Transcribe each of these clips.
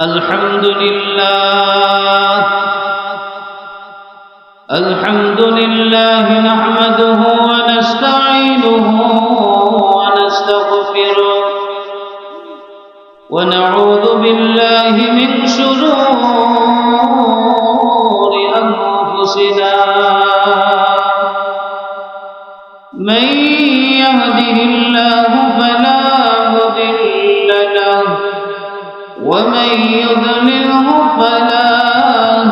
الحمد لله نحمده ونستعينه ونستغفره ونعوذ بالله من شرور أنفسنا من يهده الله فلا مضل له ومن يضلله فلا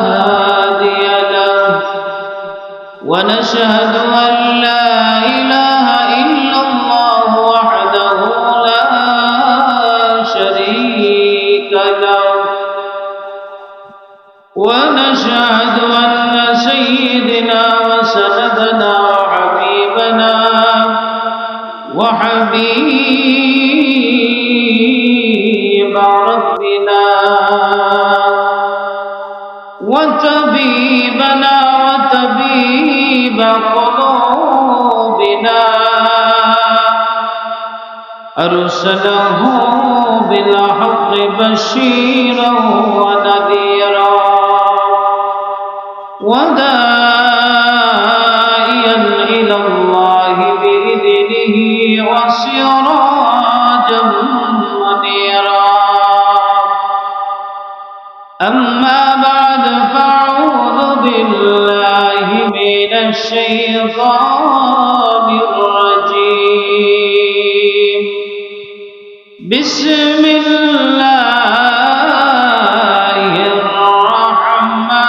هادي له ونشهد أن لا إله إلا الله وحده لا شريك له ونشهد أن سيدنا وسندنا وحبيبنا وحبيب ربنا وطبيبنا وطبيب قلوبنا أرسله بالحق بشيرا ونذيرا وداعيا إلى الله بإذنه وسراجا منيرا أما بعد فأعوذ بالله من الشيطان الرجيم بسم الله الرحمن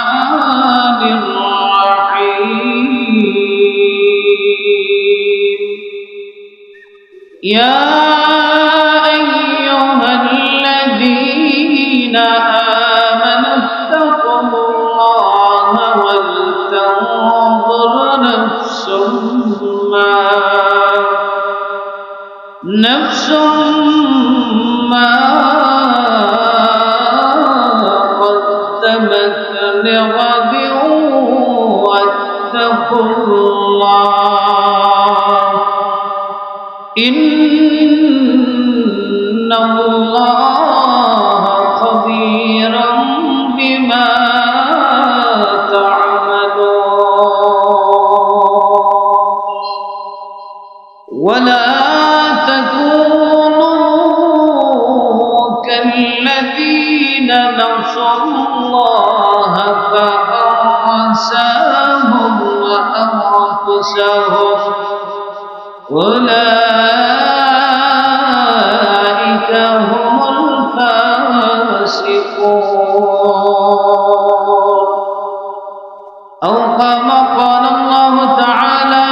الرحيم يا أيها الذين آمنوا اتقوا الله ولتنظر نفس ما قدمت لغد واتقوا الله إن الله خبير بما تعملون ولا كالذين نسوا الله فأنساهم وأنفسهم أولئك هم الفاسقون أو كما قال الله تعالى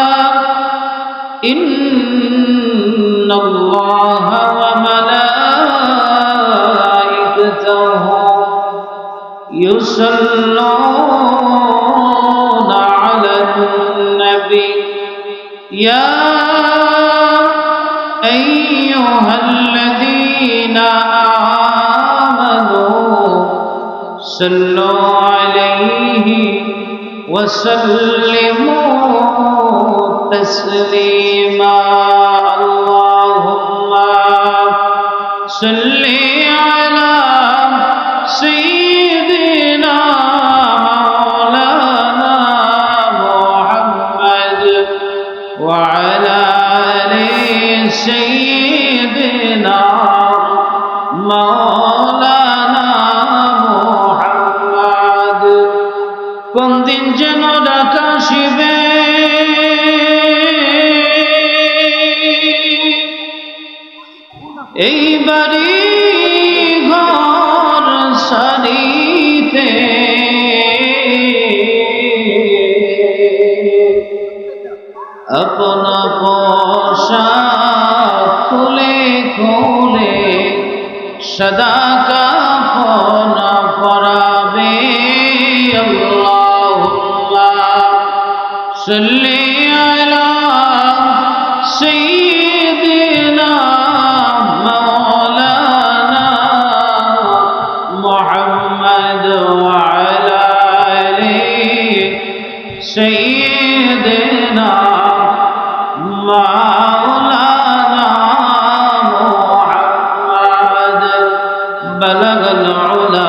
إن الله يصلون على النبي يا أيها الذين آمنوا صلوا عليه وسلموا تسليما اللهم صل على سيدنا مولانا محمد وعلى آل سيدنا مولانا محمد কোন দিন যেন ডাকা আসিবে এই বাড়ি ঘর সারিতে আপনা পোশাক খুলে খুলে সদা কাফন পরাবে আল্লাহুম্মা সাল্লি আলা সাইয়্যিদিনা মাওলানা মুহাম্মদ ওয়া আলা আলি সাইয়্যিদিনা مولانا محمد بلغ العلا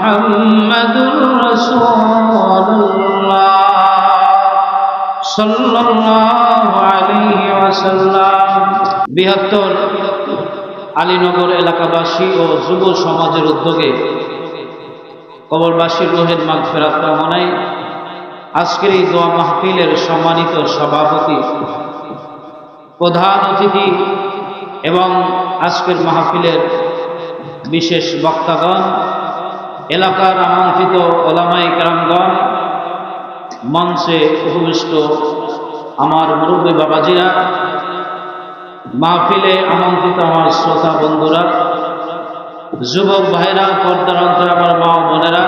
মুহাম্মাদুর রাসূলুল্লাহ সাল্লাল্লাহু আলাইহি ওয়াসাল্লাম। ৭২ আলীনগর এলাকাবাসী ও যুব সমাজের উদ্যোগে কবরবাসীর রুহের মাগফিরাত কামনায় আজকের এই দোয়া মাহফিলের সম্মানিত সভাপতি, প্রধান অতিথি এবং আজকের মাহফিলের বিশেষ বক্তাগণ, এলাকার আমন্ত্রিত ওলামায়ে কেরামগণ, মঞ্চে উপবিষ্ট আমার মুরব্বী বাবাজিরা, মাহফিলে আমন্ত্রিত আমার শ্রোতা বন্ধুরা, যুবক ভাইরা, পর্দার অন্তরে আমার মা ও বোনেরা,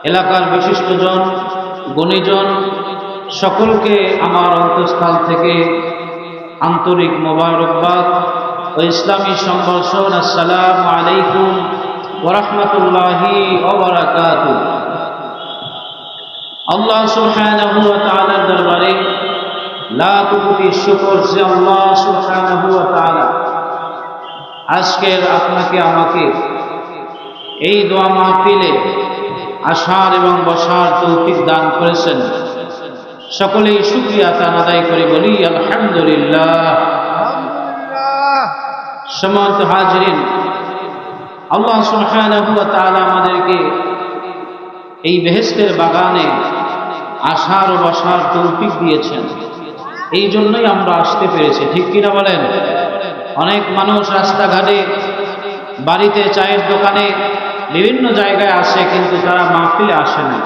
এলাকার বিশিষ্টজন, গুণীজন, সকলকে আমার অন্তঃস্থল থেকে আন্তরিক মোবারকবাদ ও ইসলামী সম্ভাষণ। আসসালামু আলাইকুম ওয়া রাহমাতুল্লাহি ওয়া বারাকাতুহু। আল্লাহ সুবহানাহু ওয়া তাআলার দরবারে লাখ কোটি শুকর যে আল্লাহ সুবহানাহু ওয়া তাআলা আজকের আপনাকে আমাকে এই দোয়া মাহফিলে আসার এবং বসার তৌফিক দান করেছেন। সকলেই শুকরিয়া আদায় করে বলি আলহামদুলিল্লাহ। সম্মানিত হাজিরিন, আল্লাহ সুবহানাহু ওয়া তাআলা আমাদেরকে এই বেহেশতের বাগানে আসার ও বসার তৌফিক দিয়েছেন। এই জন্যই আমরা আসতে পেরেছি, ঠিক কিনা বলেন? অনেক মানুষ রাস্তাঘাটে, বাড়িতে, চায়ের দোকানে, বিভিন্ন জায়গায় আসে, কিন্তু তারা মাহফিলে আসে না।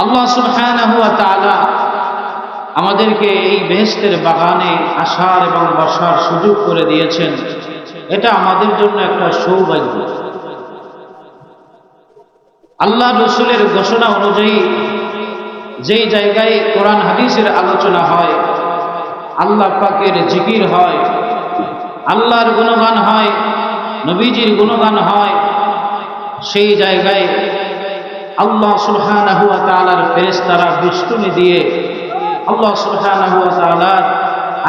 আল্লাহ সুবহানাহু ওয়া তাআলা আমাদেরকে এই বেহেশতের বাগানে আসার এবং বসার সুযোগ করে দিয়েছেন। এটা আমাদের জন্য একটা সৌভাগ্য। আল্লাহ রসুলের ঘোষণা অনুযায়ী যেই জায়গায় কোরআন হাদিসের আলোচনা হয়, আল্লাহ পাকের জিকির হয়, আল্লাহর গুণগান হয়, নবীজির গুণগান হয়, সেই জায়গায় আল্লাহ সুবহানাহু ওয়া তাআলার ফেরেশতারা বিষ্টনী দিয়ে আল্লাহ সুবহানাহু ওয়া তাআলার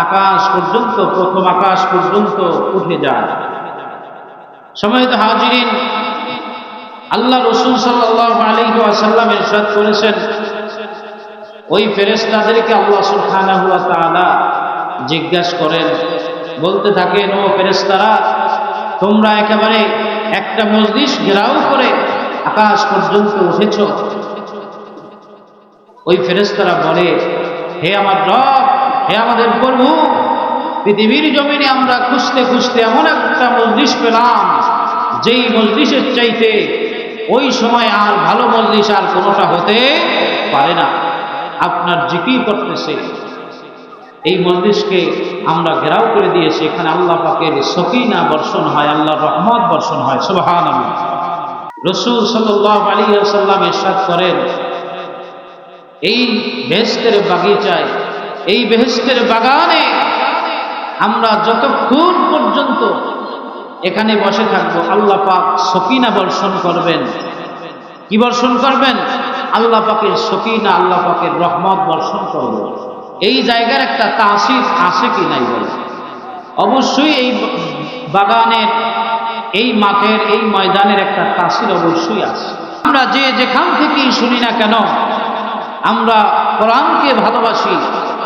আকাশ পর্যন্ত, প্রথম আকাশ পর্যন্ত উঠে যায়। সম্মানিত হাজিরিন, আল্লাহ রাসূল সাল্লাল্লাহু আলাইহি ওয়াসাল্লাম ইরশাদ করেছেন, ওই ফেরেশতাদেরকে আল্লাহ সুবহানাহু ওয়া তাআলা জিজ্ঞাসা করেন, বলতে থাকেন, ও ফেরেশতারা, তোমরা একেবারে একটা মজলিস ঘেরাও করে আকাশ পর্যন্ত উঠেছ। ওই ফেরেশতারা বলে, হে আমার রব, হে আমাদের প্রভু, পৃথিবীর জমিনে আমরা খুঁজতে খুঁজতে এমন একটা মজলিস পেলাম, যেই মজলিসের চাইতে ওই সময় আর ভালো মজলিস আর কোনোটা হতে পারে না। আপনার জিকির করতেছে, এই মজলিসকে আমরা ঘেরাও করে দিয়েছি। এখানে আল্লাহ পাকের সকিনা বর্ষণ হয়, আল্লাহর রহমত বর্ষণ হয়। সুবহানাল্লাহ। রাসূল সাল্লাল্লাহু আলাইহি ওয়াসাল্লাম ইরশাদ করেন, এই বেহেশতের বাগিচায়, এই বেহেশতের বাগানে আমরা যতক্ষণ পর্যন্ত এখানে বসে থাকবো, আল্লাহ পাক সকিনা বর্ষণ করবেন। কি বর্ষণ করবেন? আল্লাহ পাকের সকিনা, আল্লাহ পাকের রহমত বর্ষণ করবেন। এই জায়গার একটা তাসির আছে কি নাই বলে? অবশ্যই এই বাগানের, এই মাঠের, এই ময়দানের একটা তাসির অবশ্যই আছে। আমরা যে যেখান থেকেই শুনি না কেন, আমরা কোরআনকে ভালোবাসি,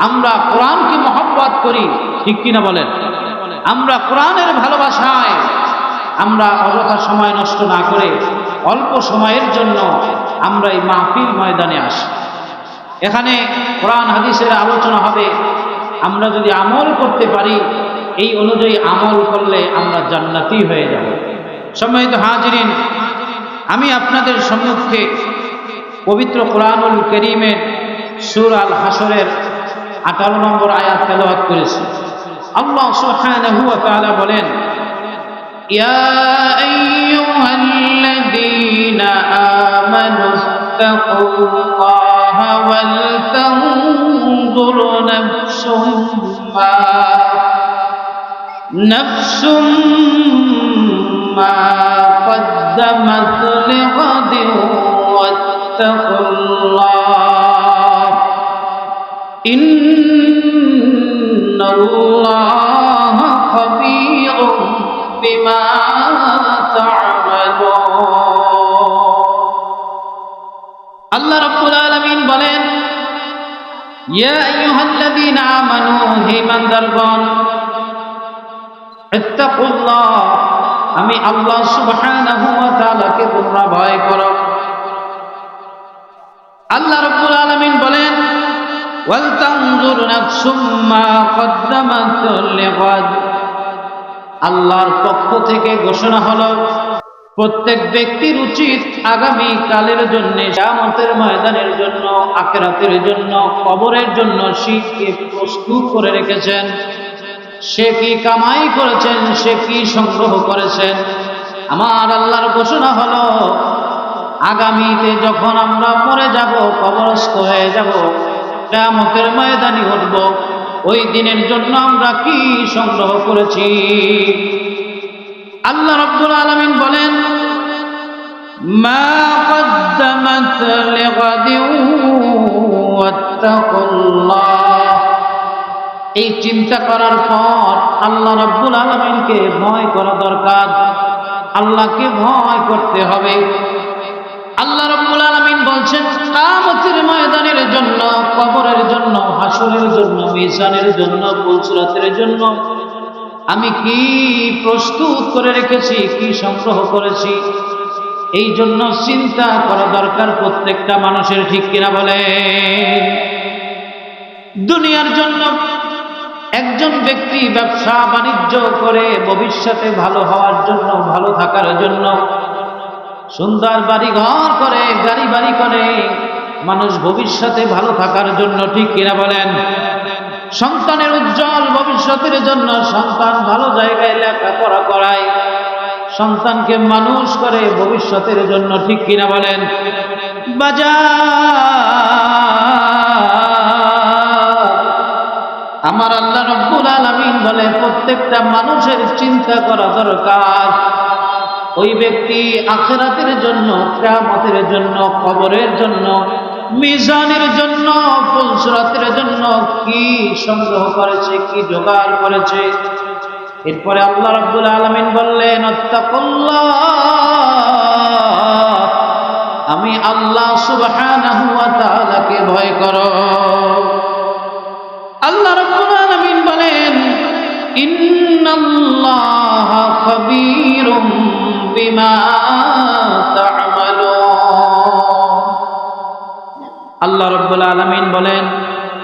আমরা কোরআনকে মহব্বত করি, ঠিক কিনা বলেন? আমরা কোরআনের ভালোবাসায় আমরা অযথা সময় নষ্ট না করে অল্প সময়ের জন্য আমরা এই মাহফিল ময়দানে আসি। এখানে কোরআন হাদিসের আলোচনা হবে। আমরা যদি আমল করতে পারি, এই অনুযায়ী আমল করলে আমরা জান্নাতি হয়ে যাব। সম্মানিত হাজিরিন, আমি আপনাদের সম্মুখে পবিত্র কোরআনুল কারীমের সূরা আল হাসরের 18 নম্বর আয়াত তেলাওয়াত করেছি। আল্লাহ সুবহানাহু ওয়া তাআলা বলেন, ইয়া আইয়ুহাল্লাযীনা আমানুত্তাকুল্লাহা ওয়াল তানজুর নাফসুম মা قدمت لغد واتقوا الله إن الله خبير بما تعملون আল্লাহ রাব্বুল আলামিন বলেন, ইয়া আইয়ুহাল্লাযীনা আমানু, হে ইমানদারগণ, ইত্তাকুল্লাহ, আমি আল্লাহ সুবহানাহু ওয়া তাআলাকে তোমরা ভয় করো। আল্লাহ রাব্বুল আলামিন বলেন, ওয়াল তানজুর নাফসুম মা কদ্দামাত লিগাদ। আল্লাহর পক্ষ থেকে ঘোষণা হলো, প্রত্যেক ব্যক্তির উচিত আগামী কালের জন্য, কিয়ামতের ময়দানের জন্য, আখিরাতের জন্য, কবরের জন্য সে কি প্রস্তুত করে রেখেছেন, সে কি কামাই করেছেন, সে কি সংগ্রহ করেছেন। আমার আল্লাহর ঘোষণা হলো, আগামীতে যখন আমরা মরে যাব, কবরস্থ হয়ে যাব, কিয়ামতের ময়দানে উঠব, ওই দিনের জন্য আমরা কি সংগ্রহ করেছি। আল্লাহ রাব্বুল আলামিন বলেন, মা কদ্দামাত লিগাদিন ওয়াত্তাকুল্লাহ। এই চিন্তা করার পর আল্লাহ রাব্বুল আলামিনকে ভয় করা দরকার, আল্লাহকে ভয় করতে হবে। আল্লাহ রাব্বুল আলামিন বলছেন, কিয়ামতের ময়দানের জন্য, কবরের জন্য, হাসরের জন্য, মিজানের জন্য, পুলসিরাতের জন্য আমি কি প্রস্তুত করে রেখেছি, কি সংগ্রহ করেছি। এই জন্য চিন্তা করা দরকার প্রত্যেকটা মানুষের, ঠিক কিনা বলে। দুনিয়ার জন্য একজন ব্যক্তি ব্যবসা বাণিজ্য করে ভবিষ্যতে ভালো হওয়ার জন্য, ভালো থাকার জন্য, সুন্দর বাড়ি ঘর করে, গাড়ি বাড়ি করে, মানুষ ভবিষ্যতে ভালো থাকার জন্য, ঠিক কিনা বলেন। সন্তানের উজ্জ্বল ভবিষ্যতের জন্য সন্তান ভালো জায়গায় লেখাপড়া করায়, সন্তানকে মানুষ করে ভবিষ্যতের জন্য, ঠিক কিনা বলেন। আমার আল্লাহ রাব্বুল আলামিন বলে, প্রত্যেকটা মানুষের চিন্তা করা দরকার, ওই ব্যক্তি আখিরাতের জন্য, কিয়ামতের জন্য, কবরের জন্য, মিজানের জন্য, পুলসিরাতের জন্য কি সংগ্রহ করেছে, কি জোগাড় করেছে। এরপরে আল্লাহ রাব্বুল আলামিন বললেন, আত্তাকুল্লাহ, আমি আল্লাহ সুবহানাহু ওয়া তাআলাকে ভয় করো। আল্লাহ রাব্বুল আলামিন বলেন, ইন্নাল্লাহা খাবীরুম বিমা তা'মালুন। আল্লাহ রাব্বুল আলামিন বলেন,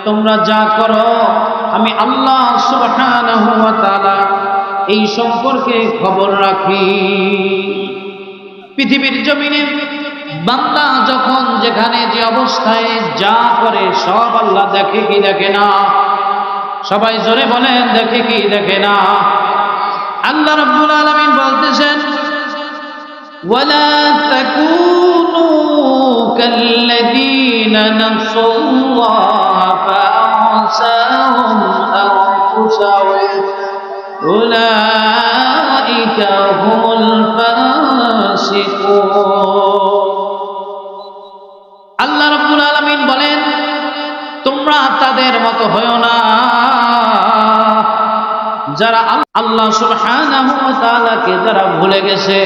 তোমরা যা করো আমি আল্লাহ সুবহানাহু ওয়া তাআলা এই সম্পর্কে খবর রাখি। পৃথিবীর জমিনে বান্দা যখন যেখানে যে অবস্থায় যা করে সব আল্লাহ দেখে কি দেখে না? সবাই জোরে বলেন, দেখে কি দেখে না? আল্লাহ রাব্বুল আলামিন বলতেছেন, ওয়ালা তাকুনু কাল্লাযীনা নাসুল্লাহ ফাআনসাহুম আনফুসাহুম উলাইকা হুমুল ফাসিকুন। আল্লাহ রাব্বুল আলামিন বলেন, তোমরা তাদের মতো হয়ো না যারা আল্লাহ সুবহানাহু ওয়া তাআলাকে যারা ভুলে গেছে।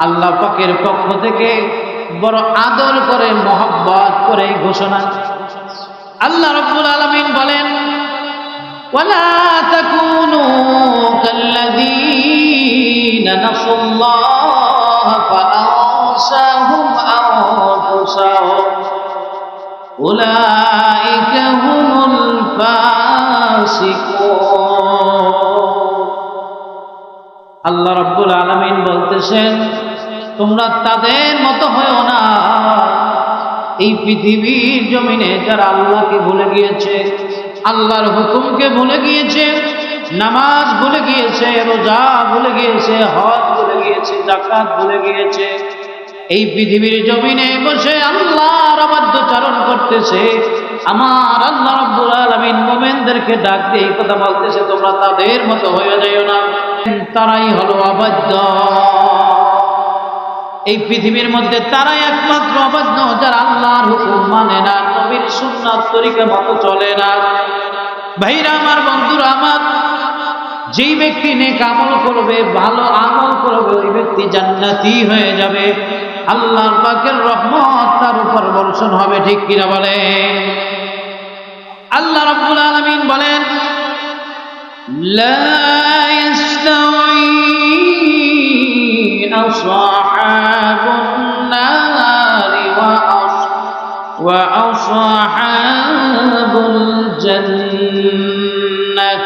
আল্লাহ পাকের পক্ষ থেকে বড় আদর করে, মহব্বত করে ঘোষণা। আল্লাহ রাব্বুল আলামিন বলেন, ওয়ালা তাকুনু কাল্লাযীনা নাসুল্লাহ ফাআনসাহুম আনফুসাহুম উলাইকা হুমুল ফাসিকুন। আল্লাহ রাব্বুল আলামিন বলতেছেন, তোমরা তাদের মতো হয়ো না এই পৃথিবীর জমিনে যারা আল্লাহকে ভুলে গিয়েছে, আল্লাহর হুকুমকে ভুলে গিয়েছে, নামাজ ভুলে গিয়েছে, রোজা ভুলে গিয়েছে, হজ ভুলে গিয়েছে, যাকাত ভুলে গিয়েছে। এই পৃথিবীর জমিনে বসে আল্লাহর অবাধ্যচারণ করতেছে। আমার আল্লাহ রাব্বুল আলামিন মুমিনদেরকে ডাক দিয়ে এই কথা বলতেছে, তোমরা তাদের মতো হয়ে যাইও না, তারাই হলো অবাধ্য। এই পৃথিবীর মধ্যে তারাই একমাত্র অবাধ্য যারা আল্লাহর হুকুম মানে না, নবীর সুন্নাত তরিকা মতো চলে না। ভাইরা আমার, বন্ধুরা আমার, যেই ব্যক্তি নেক আমল করবে, ভালো আমল করবে, ওই ব্যক্তি জান্নাতি হয়ে যাবে। আল্লাহর পাকের রহমত তার উপর বর্ষণ হবে, ঠিক কিনা বলে? আল্লাহ রাব্বুল আলামিন বলেন, লা ইস্তাউই আসহাবুন নারি ওয়া আসহাবুল জান্নাত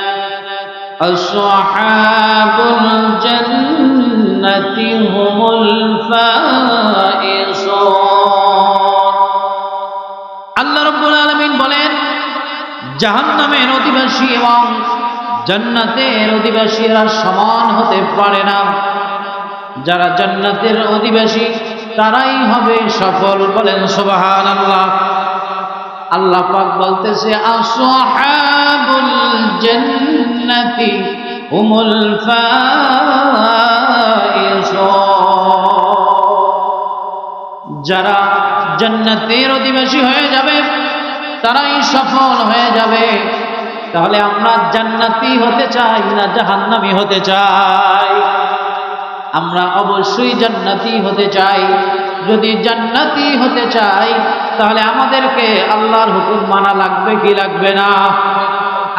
আসহাবুল জান্নাতি হুমুল ফাইজুন। আল্লাহ রাব্বুল আলামিন বলেন, জাহান্নামের অধিবাসী এবং জান্নাতের অধিবাসীরা সমান হতে পারে না। যারা জান্নাতের অধিবাসী তারাই হবে সফল, বলেন সুবহানাল্লাহ। আল্লাহ পাক বলতেছে, আসহাবুল জান্নাতি হুমুল ফাইজুন। যারা জান্নাতের অধিবাসী হয়ে যাবে তারাই সফল হয়ে যাবে। তাহলে আমরা জান্নাতি হতে চাই না জাহান্নামী হতে চাই? আমরা অবশ্যই জান্নাতি হতে চাই। যদি জান্নাতি হতে চাই তাহলে আমাদেরকে আল্লাহর হুকুম মানা লাগবে কি লাগবে না?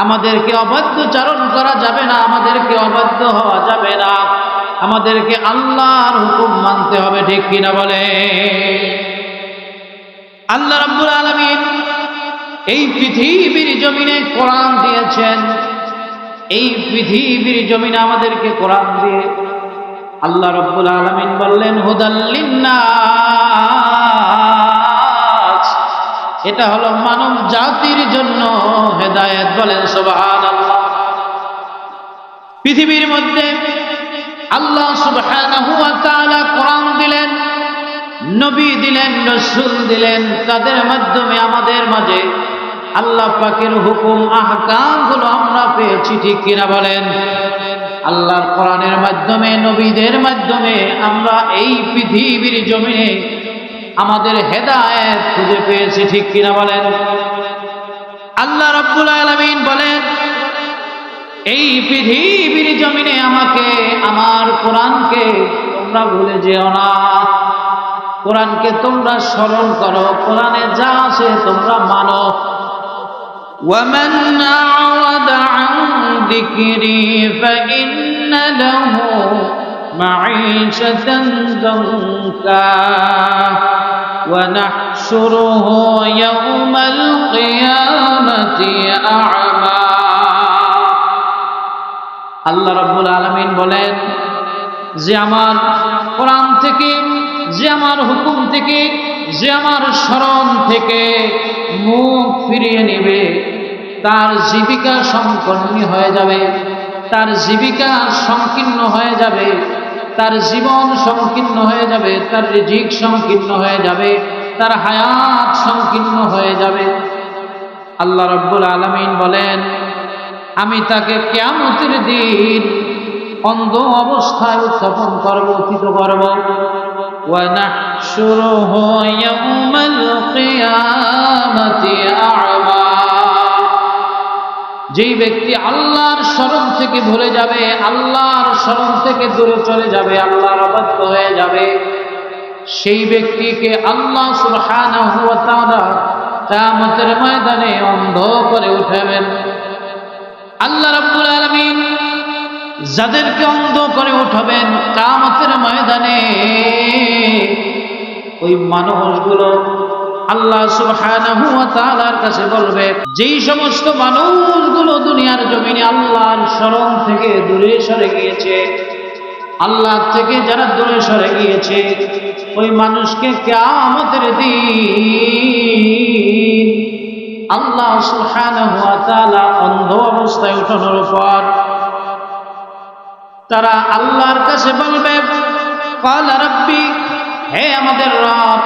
আমাদেরকে অবাধ্যচারণ করা যাবে না, আমাদেরকে অবাধ্য হওয়া যাবে না, আমাদেরকে আল্লাহর হুকুম মানতে হবে, ঠিক কিনা বলে? আল্লাহ রাব্বুল আলামিন এই পৃথিবীর জমিনে কোরআন দিয়েছেন। এই পৃথিবীর জমিনে আমাদেরকে কোরআন দিয়ে আল্লাহ রাব্বুল আলামিন বললেন, হুদাল লিন্নাস। এটা হলো মানব জাতির জন্য হেদায়েত, বলেন সুবহানাল্লাহ। পৃথিবীর মধ্যে আল্লাহ সুবহানাহু ওয়া তাআলা কোরআন দিলেন, নবী দিলেন, রাসূল দিলেন। তাদের মাধ্যমে আমাদের মাঝে আল্লাহ পাকের হুকুম আহকামগুলো আমরা পেয়েছি, ঠিক কিনা বলেন? আল্লাহর কোরআনের মাধ্যমে, নবীদের মাধ্যমে আমরা এই পৃথিবীর জমিনে আমাদের হেদায়েত খুঁজে পেয়েছি, ঠিক কিনা বলেন? আল্লাহ রাব্বুল আলামিন বলেন, এই পৃথিবীর জমিনে আমাকে, আমার কোরআনকে তোমরা ভুলে যেও না। কোরআনকে তোমরা স্মরণ করো, কোরআনে যা আছে তোমরা মানো। وَمَنْ أَعْرَضَ عَنْ ذِكْرِي فَإِنَّ لَهُ مَعِيشَةً ضَنكًا وَنَحْشُرُهُ يَوْمَ الْقِيَامَةِ أَعْمَى। আল্লাহ রাব্বুল আলামিন বলেন, যে আমার কোরআন থেকে, যে আমার হুকুম থেকে, যে আমার স্মরণ থেকে মুখ ফিরিয়ে নেবে তার জীবিকা সংকীর্ণ হয়ে যাবে, তার জীবিকা সংকীর্ণ হয়ে যাবে, তার জীবন সংকীর্ণ হয়ে যাবে, তার রিজিক সংকীর্ণ হয়ে যাবে, তার হায়াত সংকীর্ণ হয়ে যাবে। আল্লাহ রাব্বুল আলামিন বলেন, আমি তাকে কিয়ামতের দিন অন্ধ অবস্থায় উত্থাপন করব, উত্থিত করব। وَنَحْشُرُهُ يَوْمَ الْقِيَامَةِ أَعْمَى। যেই ব্যক্তি আল্লাহর স্মরণ থেকে ভুলে যাবে, আল্লাহর স্মরণ থেকে দূরে চলে যাবে, আল্লাহর অবাধ্য হয়ে যাবে, সেই ব্যক্তিকে আল্লাহ সুবহানাহু ওয়া তাআলা কিয়ামতের ময়দানে অন্ধ করে উঠাবেন। আল্লাহ রাব্বুল আলামিন যাদেরকে অন্ধ করে উঠাবেন কিয়ামতের ময়দানে, ওই মানুষগুলো আল্লাহ সুবহানাহু ওয়া তাআলার কাছে বলবে, যেই সমস্ত মানুষগুলো দুনিয়ার জমিনে আল্লাহর স্মরণ থেকে দূরে সরে গিয়েছে, আল্লাহ থেকে যারা দূরে সরে গিয়েছে, ওই মানুষকে কিয়ামতের দিন আল্লাহ সুবহানাহু ওয়া তাআলা অন্ধ অবস্থায় উঠানোর পর তারা আল্লাহর কাছে বলবে, ক্বালা রাব্বি, হে আমাদের রব,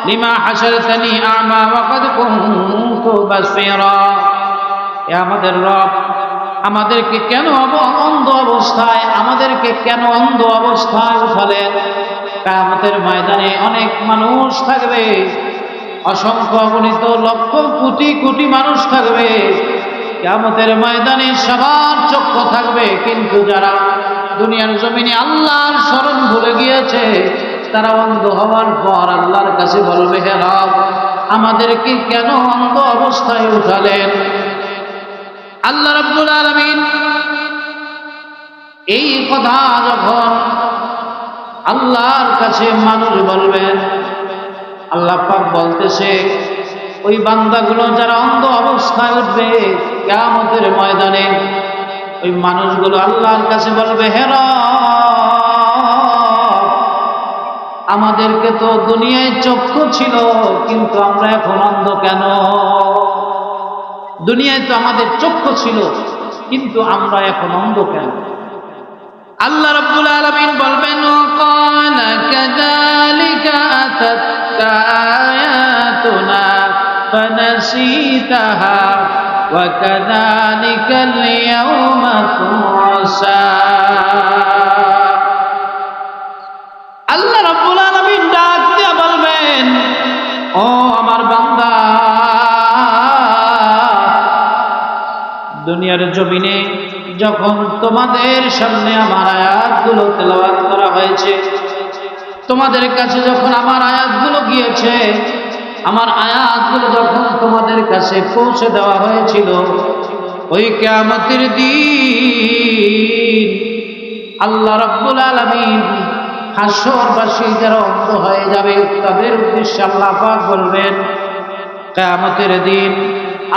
লিমা হাশারতানি আ'মা ওয়া ক্বাদ কুনতু বাসীরা। হে আমাদের রব, আমাদেরকে কেন অন্ধ অবস্থায়, আমাদেরকে কেন অন্ধ অবস্থায় উঠালেন? কিয়ামতের ময়দানে অনেক মানুষ থাকবে, অসংখ্য অগণিত লক্ষ কোটি কোটি মানুষ থাকবে। কিয়ামতের ময়দানে সবার চক্ষু থাকবে, কিন্তু যারা দুনিয়ার জমিনে আল্লাহর স্মরণ ভুলে গিয়েছে, তারা অন্ধ হওয়ার পর আল্লাহর কাছে বলবে, হে রব, আমাদেরকে কেন অন্ধ অবস্থায় উঠালেন? আল্লাহ রাব্বুল আলামিন এই কথা যখন আল্লাহর কাছে মানুষ বলবেন, আল্লাহ পাক বলতেছে, ওই বান্দাগুলো যারা অন্ধ অবস্থায় উঠবে কিয়ামতের ময়দানে, ওই মানুষগুলো আল্লাহর কাছে বলবে, হে রব, আমাদেরকে তো দুনিয়ায় চক্ষু ছিল, কিন্তু আমরা এখন অন্ধ কেন? দুনিয়ায় তো আমাদের চক্ষু ছিল, কিন্তু আমরা এখন অন্ধ কেন? আল্লাহ রাব্বুল আলামিন বলবেন, ওয়াকালা কাযালিকা আতাতকা আয়াতুনা ফানাসিতাহা ওয়া কাযালিকাল ইয়াওমা তুনসা। আল্লাহ রাব্বুল আলামিন ডাক দিয়ে বলবেন, ও আমার বান্দা, দুনিয়ার জমিনে যখন তোমাদের সামনে আমার আয়াতগুলো তেলাওয়াত করা হয়েছে, তোমাদের কাছে যখন আমার আয়াতগুলো গিয়েছে, আমার আয়াতগুলো যখন তোমাদের কাছে পৌঁছে দেওয়া হয়েছিল, ওই কিয়ামতের দিন আল্লাহ রাব্বুল আলামিন হাসরবাসী যারা অন্ধ হয়ে যাবে তাদের উদ্দেশ্যে আল্লাহ পাক বলবেন, কিয়ামতের দিন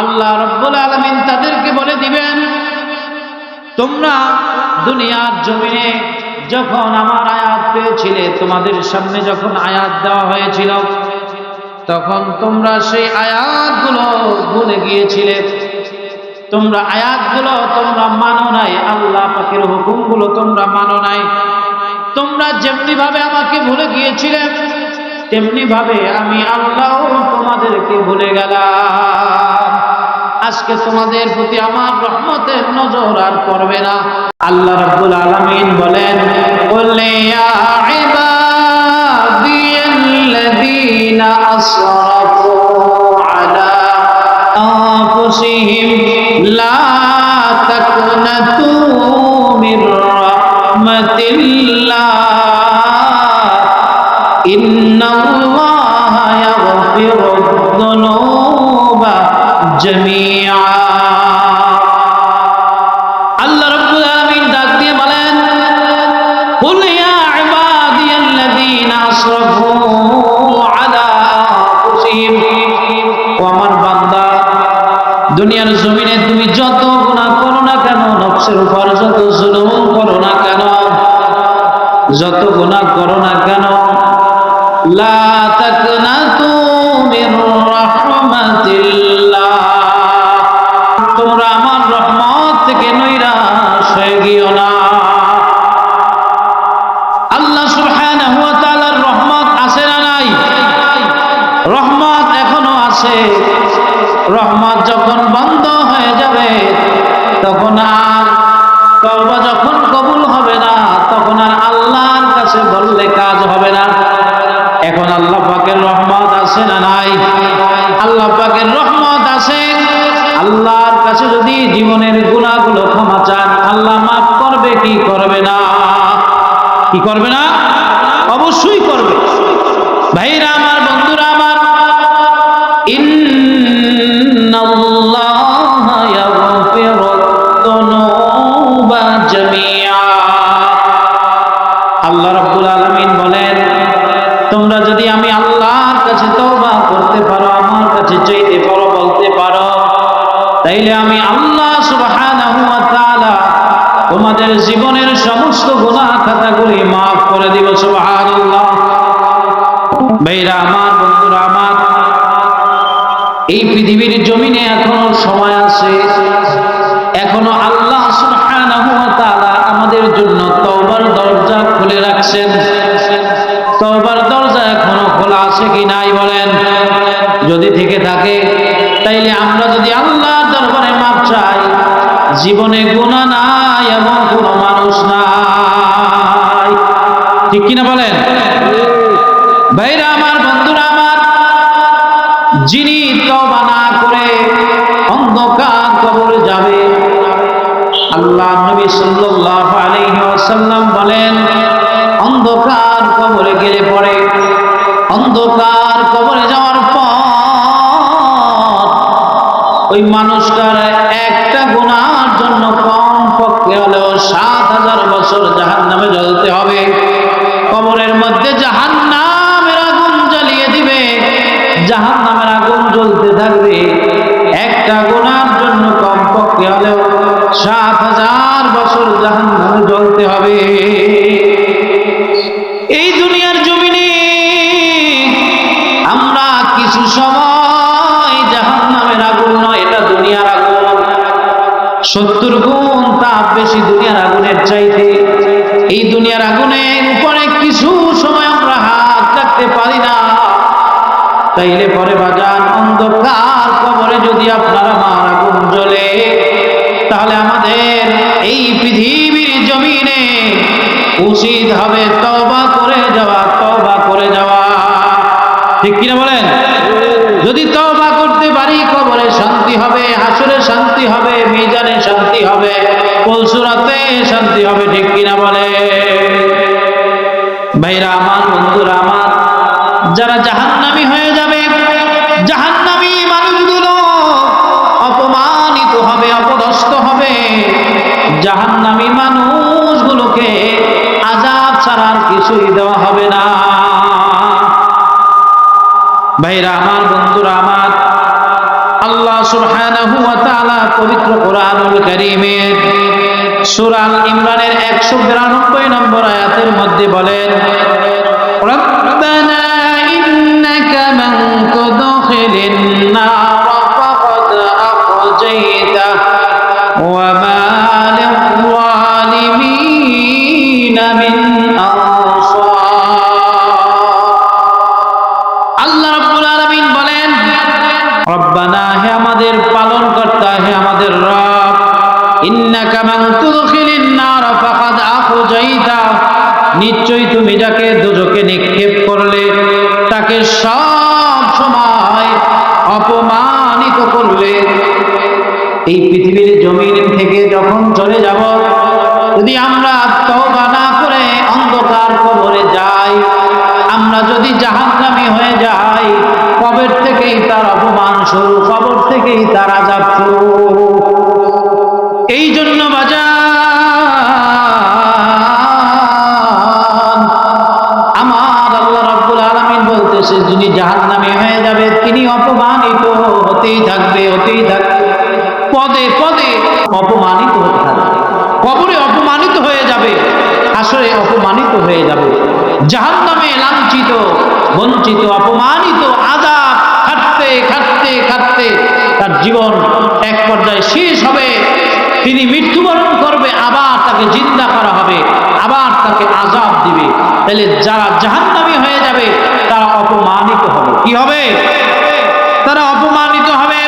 আল্লাহ রাব্বুল আলামিন তাদেরকে বলে দিবেন, তোমরা দুনিয়ার জমিনে যখন আমার আয়াত পেয়েছিলে, তোমাদের সামনে যখন আয়াত দেওয়া হয়েছিল, তখন তোমরা সেই আয়াতগুলো ভুলে গিয়েছিলে। তোমরা আয়াতগুলো তোমরা মানো নাই, আল্লাহ পাকের হুকুমগুলো তোমরা মানো নাই। তোমরা যেমনি ভাবে আমাকে ভুলে গিয়েছিলে, তেমনি ভাবে আমি আল্লাহ তোমাদেরকে ভুলে গেলাম। আজকে তোমাদের প্রতি আমার রহমতের নজর আর পড়বে না। আল্লাহ রাব্বুল আলামিন বলেন, কুল ইয়া ইবাদিয়াল্লাযীনা আসরাফু আলা আনফুসিহিম লা তাকনাতু মির রাহমাতিল্লাহ ইন্নাল্লাহা ইয়াগফিরুয যুনুবা জামিআ। আল্লাহ রাব্বুল আলামিন ডাক দিয়ে বলেন, কুল ইয়া ইবাদিয়াল্লাযীনা আসরাফু আলা আনফুসিহিম, ও আমার বান্দা, দুনিয়ার জমিনে তুমি যত গুনাহ করো না কেন, নফসের উপর যত জুলুম করো না কেন, যত গুনাহ করো না কেন, লা তাকনাতু মির রাহমাতিল্লাহ, তোমরা আমার রহমত থেকে নৈরাশ হয়ে গিও না। আল্লাহ সুবহানাহু ওয়া তাআলার রহমত আছে না নাই? রহমত এখনো আছে। রহমত যখন বন্ধ হয়ে যাবে, তখন আর তওবা যখন কবুল হবে না, তখন আর আল্লাহর কাছে বললে কাজ হবে না। এখন আল্লাহ পাকের রহমত আছে না নাই? আল্লাহ পাকের রহমত আছে। আল্লাহর কাছে যদি জীবনের গুনাহগুলো ক্ষমা চান, আল্লাহ মাফ করবে কি করবে না? কি করবে না? অবশ্যই করবে। ভাইরা আমার, বন্ধুরা আমার, ইন্নাল্লাহা ইয়াগফিরুয যুনুবা জামিআ। আল্লাহ রাব্বুল আলামিন বলেন, তোমরা যদি আমি আল্লাহর কাছে তওবা করতে পারো, আমার কাছে চাইতে পারো, বলতে পারো, তাইলে আমি আল্লাহ সুবহানাহু ওয়া তাআলা তোমাদের জীবনের সমস্ত গুনাহ খাতাগুলি মাফ করে দিব। সুবহানাল্লাহ। ভাইরা আমার, বন্ধুরা আমার, এই পৃথিবীর জমিনে এখনো সময় আছে। এখনো আল্লাহ সুবহানাহু ওয়া তাআলা আমাদের জন্য তওবার দরজা খুলে রাখছেন। তওবার দরজা এখনো খোলা আছে কি নাই বলেন? যদি থেকে থাকে, তাইলে আমরা যদি আল্লাহর দরবারে মাপ চাই, জীবনে গুনাহ নাই এমন কোনো মানুষ নাই। ঠিক কিনা বলেন? ভাইরা আমার, বন্ধুরা আমার, যিনি তওবা না করে অন্ধকার কবরে যাবে, আল্লাহ নবী সাল্লাল্লাহু আলাইহি ওয়াসাল্লাম বলেন, অন্ধকার কবর কবরে গেলে পরে অন্ধকার কবরে যাওয়ার পর ওই মানুষটার একটা গুনার জন্য কমপক্ষে হলেও ৭,০০০ বছর জাহান্নামে জ্বলতে হবে। কবরের মধ্যে জাহান্নামের আগুন জ্বালিয়ে দিবে, জাহান্নামের আগুন জ্বলতে থাকবে। একটা গুনার জন্য কমপক্ষে হলেও ৭,০০০ বছর জাহান্নামে জ্বলতে হবে। এই দুনিয়ার জমিনে আমরা কিছু সময় জাহান্নামের আগুন নয়, এটা দুনিয়ার আগুন ৭০ গুণ তাপ বেশি দুনিয়ার আগুনের চাইতে। এই দুনিয়ার আগুনের উপরে কিছু সময় আমরা হাত রাখতে পারি না। তাইলে পরে বাজান অন্ধকার কবরে যদি আপনার আমার আগুন জ্বলে, তাহলে আমাদের এই পৃথিবীর জমিনে উচিত হবে তওবা করে যাওয়া, তওবা করে যাওয়া। ঠিক কিনা বলেন? যদি তওবা করতে পারি কবরে শান্তি হবে, হাসরে শান্তি হবে, মিজানে শান্তি হবে, পুলসিরাতে শান্তি হবে। ঠিক কিনা বলে? ভাইরা আমার, বন্ধুরা আমার, যারা জাহান্নামী হয়ে যাবে, জাহান্নামী মানুষগুলো অপমানিত হবে, অপদস্থ হবে। জাহান্নামী মানুষগুলোকে আযাব ছাড়া আর কিছুই দেওয়া হবে না। ভাইরা আমার, বন্ধুরা আমার, আল্লাহ সুবহানাহু ওয়া তাআলা পবিত্র কোরআনুল কারীমের সূরা আল ইমরানের ১৯২ নম্বর আয়াতের মধ্যে বলেন, রব্বানা ইন্নাকা মান তুদখিলিন নার ফাকাদ আখজাইতা ওয়া মা লিয-যালিমিন মিন রব্বানা, হে আমাদের পালনকর্তা, হে আমাদের রব, ইন্নাকা মান তুদখিলিন নার ফাকাদ আখজাইতা, নিশ্চয়ই তুমি যাকে দোজখে নিক্ষেপ করলে তাকে সব সময় অপমানিত করলে। এই পৃথিবীর জমিন থেকে যখন চলে যাব, যদি আমরা তওবা না করে অন্ধকার কবরে যাই, আমরা যদি জাহান্নামী হয়ে যাই, কবর থেকেই তার অপমান শুরু, কবর থেকেই তার আযাব শুরু। এই জন্য বাজান আমার আল্লাহ রাব্বুল আলামিন বলতেছে, যিনি জাহান্নামী হয়ে যাবে তিনি অপমানিত হতেই থাকবে, হতেই থাকবে, পদে পদে অপমানিত হতে থাকবে। কবরে অপমানিত হয়ে যাবে, হাসরে অপমানিত হয়ে যাবে, জাহান্নামে লাঞ্ছিত, বঞ্চিত, অপমানিত, আযাব খাটতে খাটতে খাটতে তার জীবন এক পর্যায়ে শেষ হবে। তিনি মৃত্যুবরণ করবে, আবার তাকে জিন্দা করা হবে, আবার তাকে আযাব দিবে। তাহলে যারা জাহান্নামী হয়ে যাবে তারা অপমানিত হবে। কি হবে? তারা অপমানিত হবে।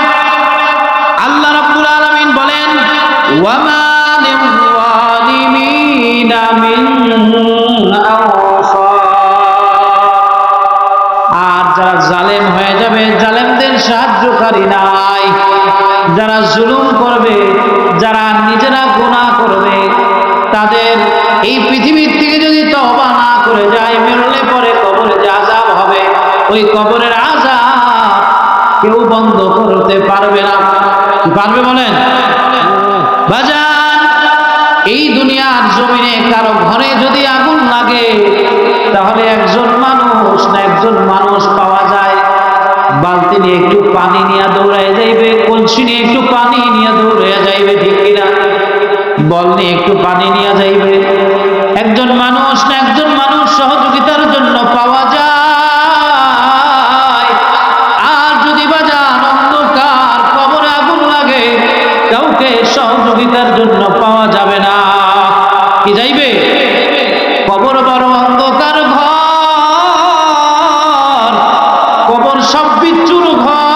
আল্লাহ রাব্বুল আলামিন বলেন, ওয়া মা লিয-যালিমিনা মিন আনসার, আর যারা জালেম হয়ে যাবে, জালেমদের সাহায্যকারী নাই। যারা জুলুম করবে, যারা নিজেরা গুনাহ করবে, তাদের এই পৃথিবীর থেকে যদি তওবা না করে যায়, মরলে পরে কবরে যে আযাব হবে, ওই কবরের আযাব কেউ বন্ধ করতে পারবে না। পারবে বলেন? বাজান, এই দুনিয়ার জমিনে কারো ঘরে যদি আগুন লাগে, তাহলে একজন মানুষ পাওয়া যায়, বালতি নিয়ে একটু পানি নিয়ে দৌড়ায় যাইবে, কলসি নিয়ে একটু পানি নিয়ে দৌড়ায় যাইবে। ঠিক কিনা? বল নিয়ে একটু পানি নিয়ে যাইবে। একজন মানুষ সহযোগিতার জন্য পাওয়া যায়। আর যদি বাজান অন্ধকার কবরে আগুন লাগে, কাউকে সহযোগিতার জন্য পাওয়া যাবে না। কি যাইবে? কবর বড় অন্ধকার ঘর, কবর সব বিচ্ছুর ঘর।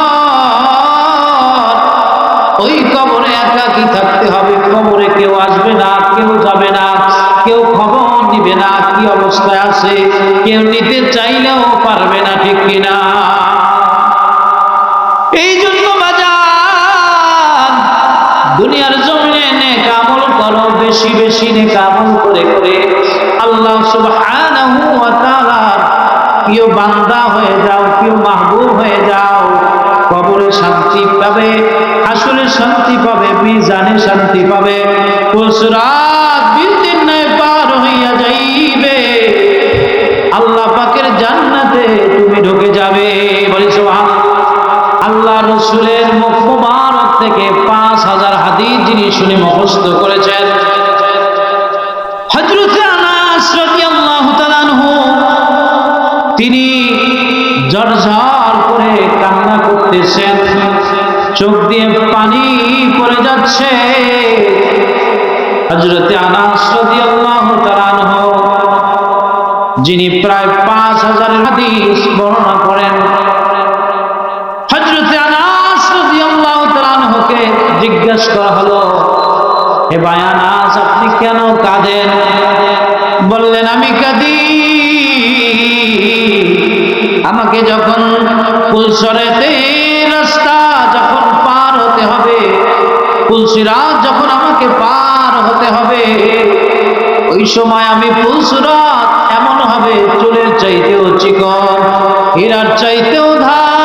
ওই কবরে একাকী থাকতে হবে, কবরে কেউ আসবে না, কেউ যাবে না, কেউ খবর নিবে না কি অবস্থায় আছে, কেউ নিতে চাইলেও পারবে না। ঠিক কিনা? এই জন্য বাজান দুনিয়ার জমিনে নেক আমল করো, বেশি বেশি নেক আমল করে করে আল্লাহ সুবহানাহু ওয়া তাআলা প্রিয় বান্দা হয়ে যাও, প্রিয় মাহবুব হয়ে যাও, কবরে শান্তি পাবে, আসলে শান্তি পাবে, মিজানে শান্তি পাবে, পুলসিরাত বিলদিন নাই পার হইয়া যাইবে, আল্লাহ পাকের জান্নাতে তুমি ঢুকে যাবে। বলি সুবহানাল্লাহ। আল্লাহ রাসূলের মুখ মুবারক থেকে 5000 হাদিস যিনি শুনে মুখস্থ করেছেন, হযরত আনাস রাদিয়াল্লাহু তাআলা আনহু, তিনি ঝরঝর করে কান্না করতেছেন, চোখ দিয়ে পানি পড়ে যাচ্ছে। হযরত আনাস রাদিয়াল্লাহু তাআলা আনহু, যিনি প্রায় 5000 হাদিস বর্ণনা করেন, হযরত আনাস রাদিয়াল্লাহু তাআলা আনহুকে জিজ্ঞাসা করা হলো, হে ভাই আনাস, আপনি কেন কাঁদেন? বললেন, আমি কাঁদি আমাকে যখন পুলসিরাতে রাস্তা যখন পার হতে হবে, পুলসিরাত যখন আমাকে পার হতে হবে, ওই সময় আমি পুলসিরাত এমন হবে চুলের চাইতেও চিকন, হীরার চাইতেও ধার,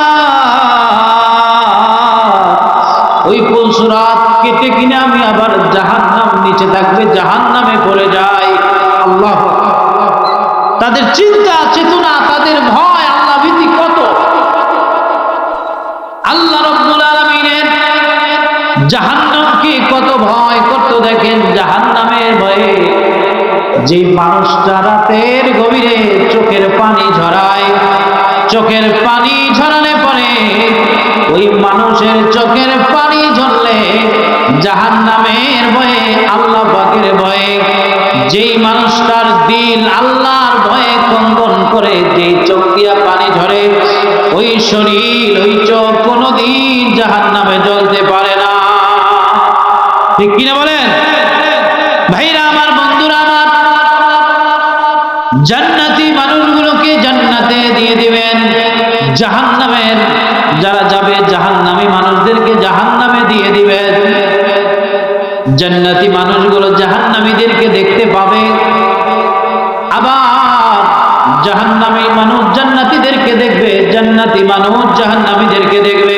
ওই পুলসিরাত কেটে কিনে আমি আবার জাহান্নাম নিচে থাকবে, জাহান্নামে পড়ে যাই। আল্লাহু আকবার। তাদের চিন্তা চেতনা, তাদের ভয়, আল্লাহ ভীতি কত! আল্লাহ রাব্বুল আলামিনের জাহান্নামকে কত ভয় করত দেখেন। জাহান্নামের ভয়ে যে মানুষটা রাতের গভীরে চোখের পানি ঝরায়, চোখের পানি ঝরালে পরে ওই মানুষের চোখের পানি ঝরলে জাহান্নামের ভয়ে, আল্লাহ পাকের ভয়ে, যেই মানুষটার দিল আল্লাহর ভয়ে কম্পন করে, যেই চোখ দিয়া পানি ঝরে, ওই শরীর, ওই চোখ কোনোদিন জাহান্নামে জ্বলতে পারে না। ঠিক কিনা বলেন ভাইরা আমার, বন্ধুরা আমার? জান্নাতি মানুষগুলোকে জান্নাতে দিয়ে দিবেন, জাহান্নামের যারা যাবে, জাহান্নামী মানুষদেরকে জাহান্নামে দিয়ে দিবেন। জান্নাতি মানুষগুলো জাহান্নামীদেরকে দেখতে পাবে, আবার জাহান্নামী মানুষ জান্নাতীদেরকে দেখবে, জান্নাতি মানুষ জাহান্নামীদেরকে দেখবে।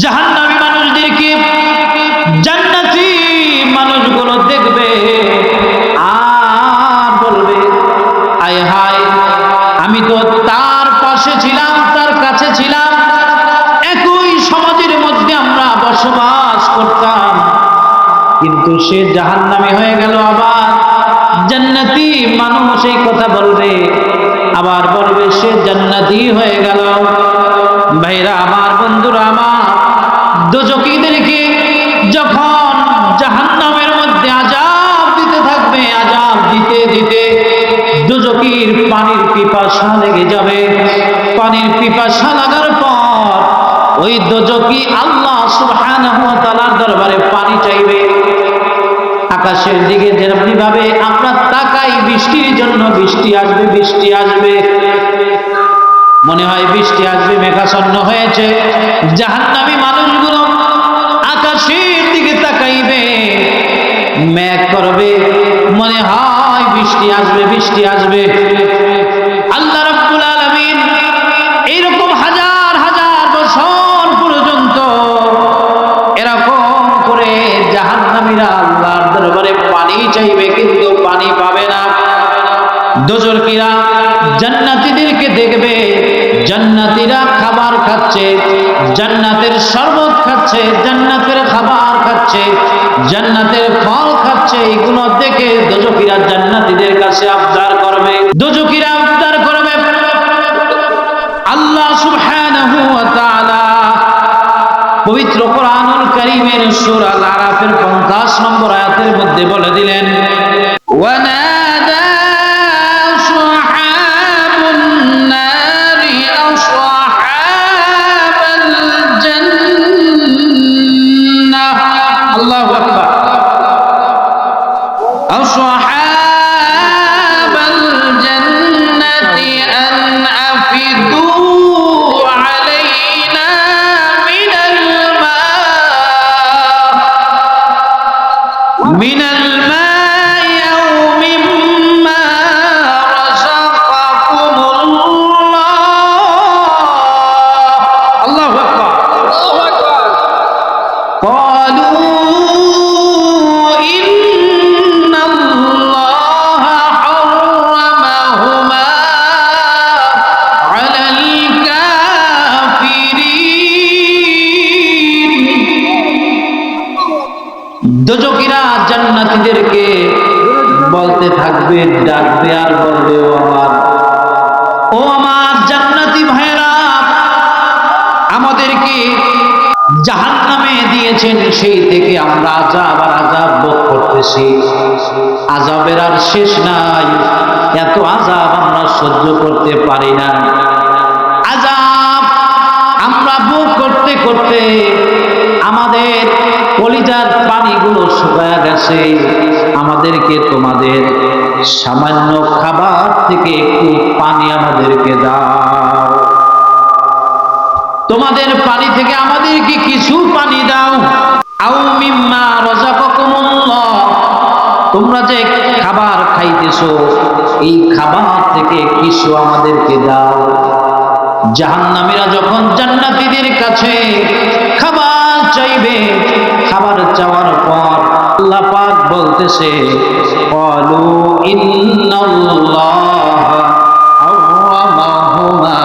জাহান্নামী মানুষদেরকে জান্নাতি মানুষগুলো দেখবে আর বলবে, আয় হায়, আমি তো তার পাশে ছিলাম, তার কাছে ছিলাম, একই সমাজের মধ্যে আমরা বসবাস করতাম, কিন্তু সে জাহান্নামী হয়ে গেল। আবার জান্নাতি মানুষ এই কথা বলবে, আবার বলবে সে জান্নাতি হয়ে গেল। ভাইরা আমার, বন্ধুরা আমার, দোজখীদেরকে যখন জাহান্নামের মধ্যে আযাব দিতে থাকবে, আযাব দিতে দিতে দোজখীর পানির পিপাসা লেগে যাবে। পানির পিপাসা লাগার পর ওই দোজখী আল্লাহ সুবহানাহু ওয়া তাআলার দরবারে পানি চাইবে। আকাশের দিকে যেমনি ভাবে আমরা তাকাই বৃষ্টির জন্য, বৃষ্টি আসবে, বৃষ্টি আসবে, মনে হয় বৃষ্টি আসবে, মেঘাচ্ছন্ন হয়েছে। জাহান্নামী মানুষগুলো আকাশের দিকে তাকাইবে, মেঘ করবে, মনে হয় বৃষ্টি আসবে, বৃষ্টি আসবে। আল্লাহ রাব্বুল আলামিন এইরকম হাজার হাজার বছর পর্যন্ত এরকম করে জাহান্নামীরা আল্লাহর দরবারে পানি চাইবে, কিন্তু পানি পাবে না। দোজখীরা জান্নাতীদেরকে দেখবে, জান্নাতীরা খাবার খাচ্ছে, জান্নাতের শরবত খাচ্ছে, জান্নাতের খাবার খাচ্ছে, জান্নাতের ফল খাচ্ছে। এগুলো দেখে দোজখীরা জান্নাতীদের কাছে আবদার করবে, দোজখীরা আবদার করবে। আল্লাহ সুবহানাহু ওয়া তাআলা পবিত্র কোরআনুল কারীমের সূরা আল আরাফের 50 নম্বর আয়াতের মধ্যে বলে দিলেন, ওয়ানাদা আসহাবুন নারি আসহাবাল জান্নাহ। আল্লাহু আকবার। আসহাবাল জান্নাতি আন আফিদু আলাইনা মিনাল মা মিনাল মা আও জান্নাতীদেরকে বলতে থাকবে, ডাকবে আর বলবে, ও আমার জান্নাতি ভাইরা, আমাদেরকে জাহান্নামে দিয়েছেন, সেই থেকে আমরা আযাব আর আযাব ভোগ করতেছি। আযাবের আর শেষ নাই, এত আযাব আমরা সহ্য করতে পারি না। আযাব আমরা ভোগ করতে করতে আমাদের কলিজার পানিগুলো শুকায় গেছে। আমাদেরকে তোমাদের সামান্য খাবার থেকে একটু পানি আমাদেরকে দাও, তোমাদের পানি থেকে আমাদেরকে কিছু পানি দাও। আও মিম্মা রাযাকাকুমুল্লাহ, তোমরা যে খাবার খাইতেছো এই খাবার থেকে কিছু আমাদেরকে দাও। জাহান্নামীরা যখন জান্নাতীদের কাছে খাবার চাইবে, খাবার চাওয়ার পর আল্লাহ পাক বলতেছে, ক্বালু ইন্নাল্লাহা হারামাহুমা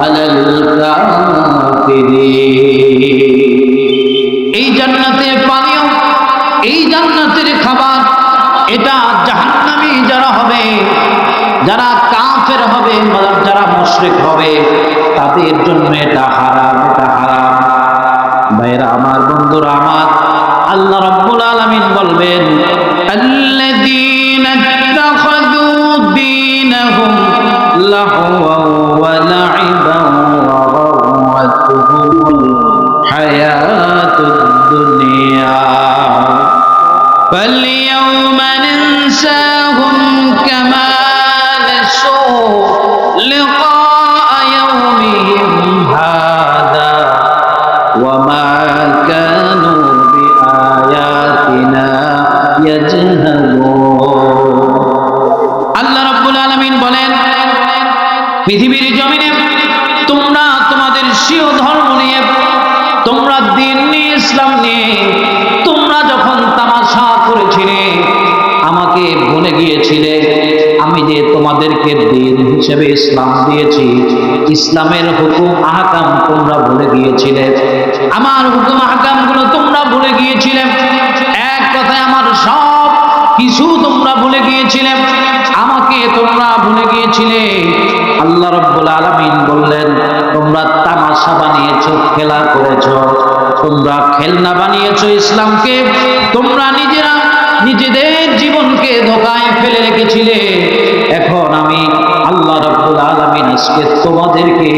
আলাল কাফিরিন। এই জান্নাতের পানীয়, এই জান্নাতের খাবার, এটা জাহান্নামী যারা হবে, যারা কাফের হবে, যারা মুশরিক হবে, তাদের জন্য এটা হারাম, এটা হারাম। ভাইরা আমার, বন্ধুরা আমার, আল্লাহ রাব্বুল আলামিন বলবেন, আল্লাযীনা ইত্তাখাযু দীনাহুম লাহওয়ান ওয়া লা'iবান ওয়া গাররাতুহুমুল হায়াতুদ দুনিয়া ফালইয়াওমা নানসাহুম কামা নাসু লিকাআ ইয়াওমিহিম হাযা ওয়া মা কানু বিআয়াতিনা ইয়াজহাদুন। আল্লাহ রাব্বুল আলামিন বলেন, পৃথিবীর জমিনে তোমরা তোমাদের স্বীয় ধর্ম নিয়ে, তোমরা দ্বীন নিয়ে, ইসলাম নিয়ে তোমরা যখন তামাশা করেছিলে, আমাকে ভুলে গিয়েছিলে। আমি যে তোমাদেরকে দ্বীন হিসেবে ইসলাম দিয়েছি, ইসলামের হুকুম আহকাম তোমরা ভুলে গিয়েছিলে, আমার হুকুম আহকামগুলো তোমরা ভুলে গিয়েছিলে। এক কথায় আমার সব কিছু তোমরা ভুলে গিয়েছিলে, আমাকে তোমরা ভুলে গিয়েছিলে। আল্লাহ রাব্বুল আলামিন বললেন, তোমরা তামাশা বানিয়েছো, খেলা করেছো, তোমরা খেলনা বানিয়েছো ইসলামকে, তোমরা নিজেরা নিজেদের জীবনকে ধোঁকায় ফেলে রেখেছিলে। এখন আমি আল্লাহ রাব্বুল আলামিন আজকে তোমাদেরকে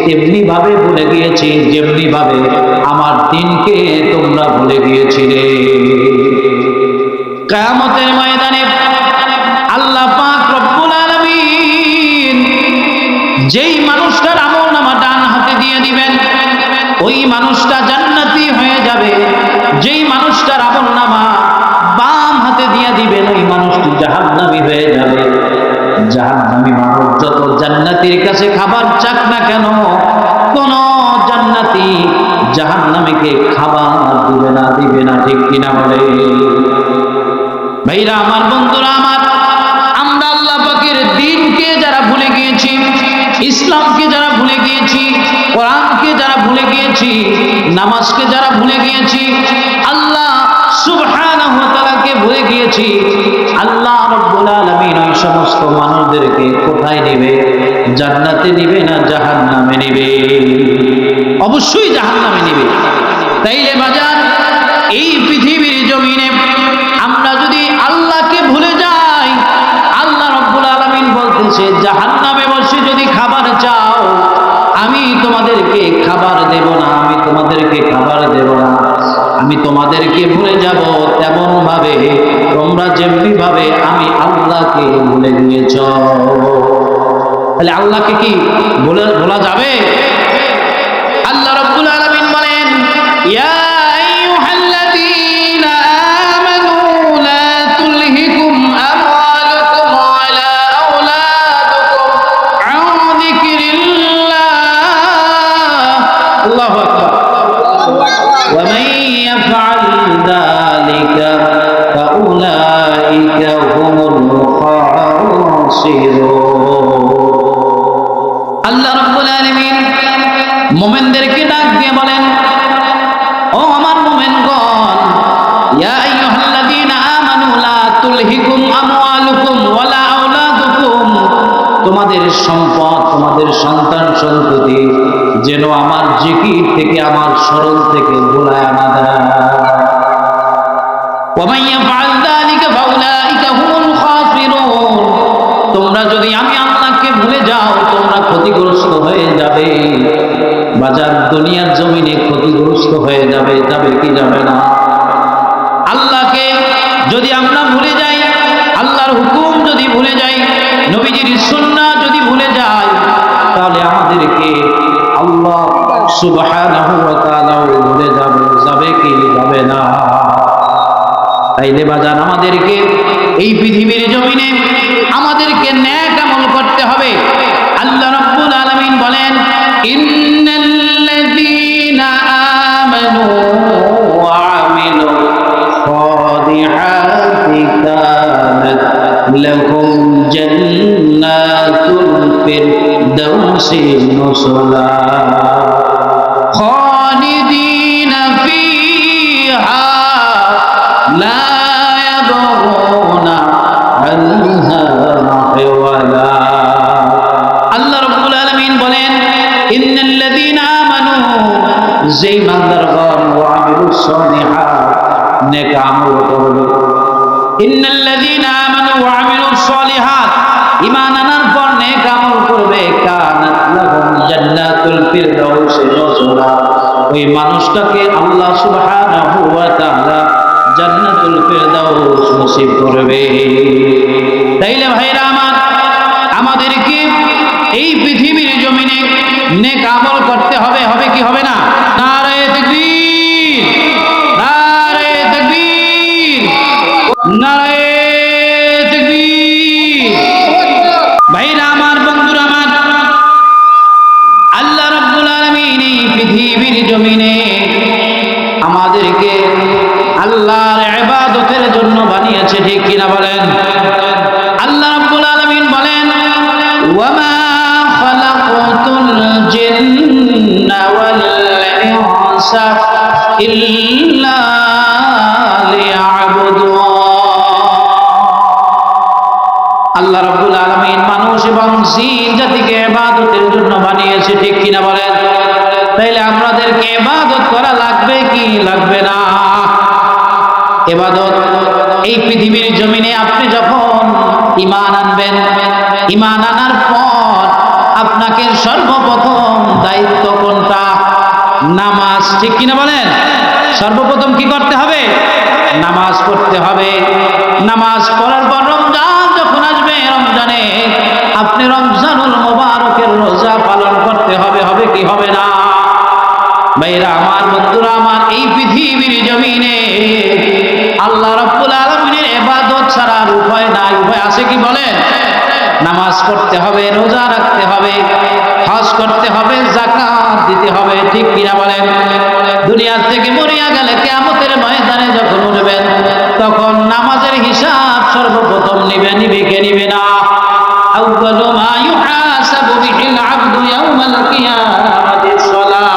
তেমনি ভাবে ভুলে গিয়েছি, যেমনি ভাবে আমার দ্বীনকে তোমরা ভুলে গিয়েছিলে। কিয়ামতের ময়দানে আল্লাহ পাক রব্বুল আলামিন যেই মানুষটার আমলনামা ডান হাতে দিয়ে দিবেন, ওই মানুষটা জান্নাতি হয়ে যাবে। যেই মানুষটার আমলনামা বাম হাতে দিয়ে দিবেন, ওই মানুষটি জাহান্নামী হয়ে যাবে। জাহান্নামী মানুষ যত জান্নাতীর কাছে খাবার চাক না কেন, কোন জান্নাতি জাহান্নামীকে খাবার দিবে না, দিবে না, ঠিক কিনা বলে? ভাইরা আমার, বন্ধুরা আমার, আমরা আল্লাহ পাকের দ্বীনকে যারা ভুলে গিয়েছি, ইসলামকে যারা ভুলে গিয়েছি, কোরআনকে যারা ভুলে গিয়েছি, নামাজকে যারা ভুলে গিয়েছি, আল্লাহ সুবহানাহু ওয়া তাআলাকে ভুলে গিয়েছি, আল্লাহ রাব্বুল আলামিন ওই সমস্ত মানুষদেরকে কোথায় নেবে? জান্নাতে নেবে না জাহান্নামে নেবে? অবশ্যই জাহান্নামে নেবে। তাইলে বাজার, এই পৃথিবীর জমিনে আমরা যদি আল্লাহকে ভুলে যাই, আল্লাহ রাব্বুল আলামিন বলতেছে, জাহান্নামে বসে যদি খাবার চাও, আমি তোমাদেরকে খাবার দেব না, আমি তোমাদেরকে খাবার দেব না। আমি তোমাদেরকে ভুলে যাব তেমন ভাবে তোমরা যেমনি ভাবে আমি আল্লাহকে ভুলে গিয়েছ। তাহলে আল্লাহকে কি ভোলা যাবে? আল্লাহ রাব্বুল আলামিন বলেন, ইয়া আইয়ুহাল্লাযীনা আমানু লা তুলহিকুম আমওয়ালুকুম ওয়ালা আওলাদুকুম আন যিকরিল্লাহ। আল্লাহু আকবার। ওয়া মান ইয়াফআল যালিকা ফাউলাইকা হুমুল খাসিরুন। আল্লাহ রাব্বুল আলামিন মুমিনদেরকে ডাক দিয়ে বলেন, ও আমার মুমিনগণ, ইয়া আইয়ুহাল্লাযীনা আমানু তোমাদের সম্পদ, তোমাদের সন্তান সন্ততি যেন আমার জিকির থেকে, আমার স্মরণ থেকে ভুলায় না দেয়। ومن يفعل ذلك فاولئك هم الخاسرون। তোমরা যদি আমি আল্লাহকে ভুলে যাও তোমরা ক্ষতিগ্রস্ত হয়ে যাবে। বাজার দুনিয়ার জমিনে ক্ষতিগ্রস্ত হয়ে যাবে, যাবে কি যাবে না? আল্লাহকে যদি আমরা ভুলে যাই, আল্লাহর হুকুম যদি ভুলে যাই, নবীজির সুন্নাহ যদি ভুলে যাই, তাহলে আমাদেরকে আল্লাহ সুবহানাহু ওয়া তাআলা ভুলে যাবে, যাবে কি যাবে না? তাইলে বাজান আমাদেরকে এই পৃথিবীর জমিনে আমাদেরকে নেক আমল করতে হবে। আল্লাহ রাব্বুল আলামিন বলেন, ইন্নাল্লাযীনা আমানু ওয়া আমিলুস সালিহাতি কানাত লাহুম জান্নাতুল ফিরদাউসি নুজুলা খালিদিনা ফিহা লা ইয়াবগুনা আনহা হিওয়ালা। আল্লাহ রাব্বুল আলামিন বলেন, ইন্নাল্লাযীনা আমানু, যে ইমানদারগণ, ওয়া আমিলুস সালিহাত, নেক আমল করবে। ইন্নাল্লাযীনা আমানু ওয়া আমিলুস সালিহাত, ঈমান আনার পর নেক আমল করবে, কানাত লাহুম জান্নাতুল ফিরদাউসি নুজুলা, ওই মানুষটাকে আল্লাহ সুবহানাহু ওয়া তাআলা জান্নাতুল ফিরদাউস নসিব করবে। তাইলে ভাইরা আমার, আমাদেরকে এই পৃথিবীর জমিনে নেক আমল করতে হবে, হবে কি হবে না? নারে তাকবীর, নারে তাকবীর, নারে তাকবীর। ভাইরা আমার, বন্ধুরা আমার, আল্লাহ রাব্বুল আলামিন এই পৃথিবীর জমিনে আমাদেরকে আল্লাহর ইবাদতের জন্য বানিয়েছে, ঠিক কিনা বলেন? আল্লাহ রাব্বুল আলামিন বলেন, ওয়ামা খালাকতুল জিন্না ওয়াল ইনসা ইল্লা লিয়াবুদুন। আল্লাহ রাব্বুল আলামিন মানুষ এবং জিন জাতিকে ইবাদতের জন্য বানিয়েছে, ঠিক কিনা বলেন? তাইলে আমাদেরকে ইবাদত করা লাগবে কি লাগবে না? ইবাদত এই পৃথিবীর জমিনে আপনি যখন ঈমান আনবেন, ঈমান আনার পর আপনাকে সর্বপ্রথম দায়িত্ব কোনটা? নামাজ, ঠিক কিনা বলেন? সর্বপ্রথম কি করতে হবে? নামাজ পড়তে হবে। নামাজ পড়ার পর রমজান যখন আসবে, রমজানে আপনি রমজানুল মুবারকের রোজা পালন করতে হবে, হবে কি হবে না? ভাইরা আমার, বন্ধুরা আমার, এই পৃথিবীর জমিনে আল্লাহ রাব্বুল আলামিনের ইবাদত ছাড়া আর উপায় নাই। উপায় আছে কি বলেন? নামাজ পড়তে হবে, রোজা রাখতে হবে, হজ করতে হবে, যাকাত দিতে হবে, ঠিক কিনা বলেন? দুনিয়া থেকে মরিয়া গেলে কিয়ামতের ময়দানে যখন উঠবেন তখন নামাজের হিসাব সর্বপ্রথম নিবে, নিবে কে নিবে না? আউয়ালু মা ইউহাসাবু বিহিল আবদু ইয়াউমাল কিয়ামাতি সালাহ।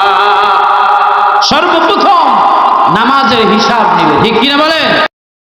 সর্বপ্রথম নামাজের হিসাব নিবে, ঠিক কিনা?